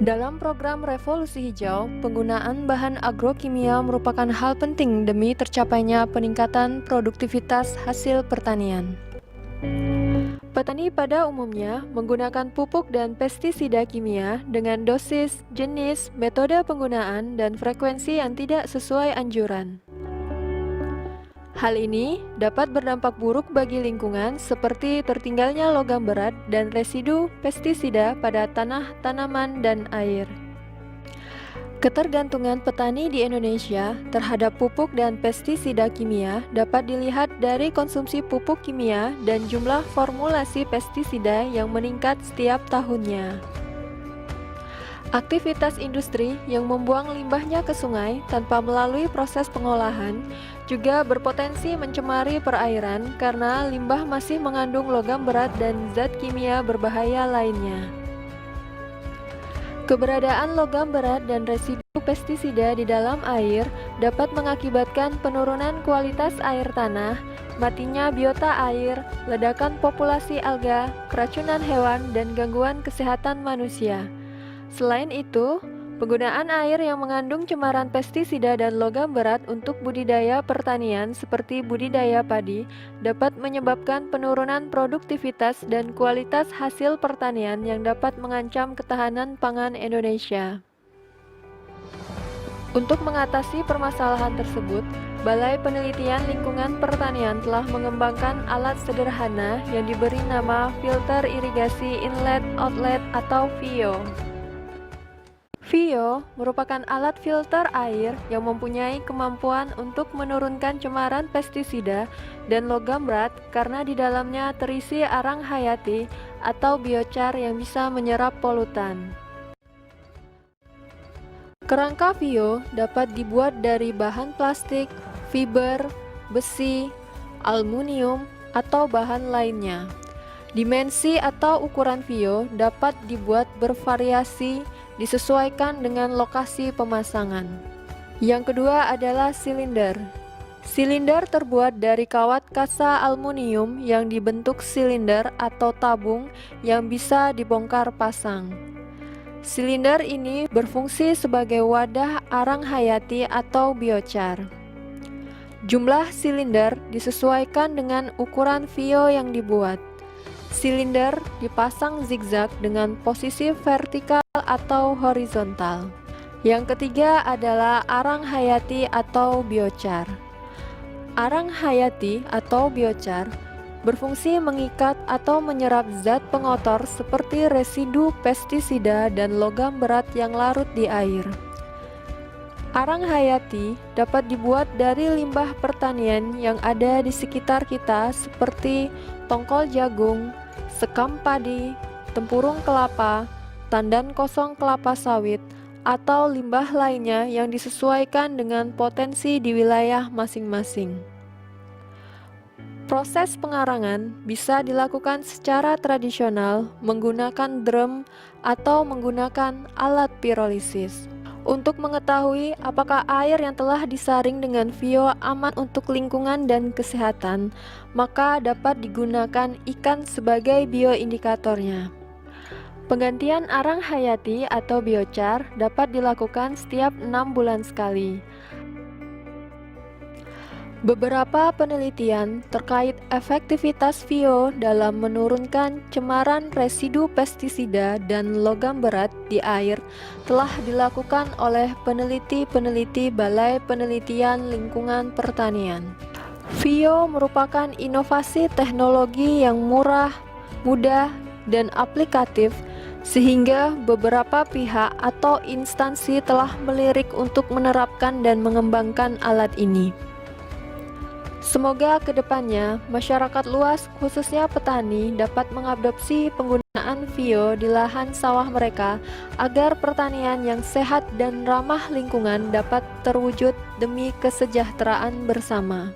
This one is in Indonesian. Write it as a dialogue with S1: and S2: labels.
S1: Dalam program Revolusi Hijau, penggunaan bahan agrokimia merupakan hal penting demi tercapainya peningkatan produktivitas hasil pertanian. Petani pada umumnya menggunakan pupuk dan pestisida kimia dengan dosis, jenis, metode penggunaan, dan frekuensi yang tidak sesuai anjuran. Hal ini dapat berdampak buruk bagi lingkungan seperti tertinggalnya logam berat dan residu pestisida pada tanah, tanaman, dan air. Ketergantungan petani di Indonesia terhadap pupuk dan pestisida kimia dapat dilihat dari konsumsi pupuk kimia dan jumlah formulasi pestisida yang meningkat setiap tahunnya. Aktivitas industri yang membuang limbahnya ke sungai tanpa melalui proses pengolahan juga berpotensi mencemari perairan karena limbah masih mengandung logam berat dan zat kimia berbahaya lainnya. Keberadaan logam berat dan residu pestisida di dalam air dapat mengakibatkan penurunan kualitas air tanah, matinya biota air, ledakan populasi alga, keracunan hewan, dan gangguan kesehatan manusia. Selain itu, penggunaan air yang mengandung cemaran pestisida dan logam berat untuk budidaya pertanian seperti budidaya padi dapat menyebabkan penurunan produktivitas dan kualitas hasil pertanian yang dapat mengancam ketahanan pangan Indonesia. Untuk mengatasi permasalahan tersebut, Balai Penelitian Lingkungan Pertanian telah mengembangkan alat sederhana yang diberi nama filter irigasi inlet-outlet atau VIO. VIO merupakan alat filter air yang mempunyai kemampuan untuk menurunkan cemaran pestisida dan logam berat karena di dalamnya terisi arang hayati atau biochar yang bisa menyerap polutan. Kerangka VIO dapat dibuat dari bahan plastik, fiber, besi, aluminium, atau bahan lainnya. Dimensi atau ukuran VIO dapat dibuat bervariasi disesuaikan dengan lokasi pemasangan. Yang kedua adalah silinder. Silinder terbuat dari kawat kasa aluminium yang dibentuk silinder atau tabung yang bisa dibongkar pasang. Silinder ini berfungsi sebagai wadah arang hayati atau biochar. Jumlah silinder disesuaikan dengan ukuran VIO yang dibuat. Silinder dipasang zigzag dengan posisi vertikal atau horizontal. Yang ketiga adalah arang hayati atau biochar. Arang hayati atau biochar berfungsi mengikat atau menyerap zat pengotor seperti residu pestisida dan logam berat yang larut di air. Arang hayati dapat dibuat dari limbah pertanian yang ada di sekitar kita seperti tongkol jagung, sekam padi, tempurung kelapa, tandan kosong kelapa sawit, atau limbah lainnya yang disesuaikan dengan potensi di wilayah masing-masing. Proses pengarangan bisa dilakukan secara tradisional menggunakan drum atau menggunakan alat pirolisis. Untuk mengetahui apakah air yang telah disaring dengan VIO aman untuk lingkungan dan kesehatan, maka dapat digunakan ikan sebagai bioindikatornya. Penggantian arang hayati atau biochar dapat dilakukan setiap 6 bulan sekali. Beberapa penelitian terkait efektivitas VIO dalam menurunkan cemaran residu pestisida dan logam berat di air telah dilakukan oleh peneliti-peneliti Balai Penelitian Lingkungan Pertanian. VIO merupakan inovasi teknologi yang murah, mudah, dan aplikatif sehingga beberapa pihak atau instansi telah melirik untuk menerapkan dan mengembangkan alat ini. Semoga kedepannya masyarakat luas khususnya petani dapat mengadopsi penggunaan VIO di lahan sawah mereka agar pertanian yang sehat dan ramah lingkungan dapat terwujud demi kesejahteraan bersama.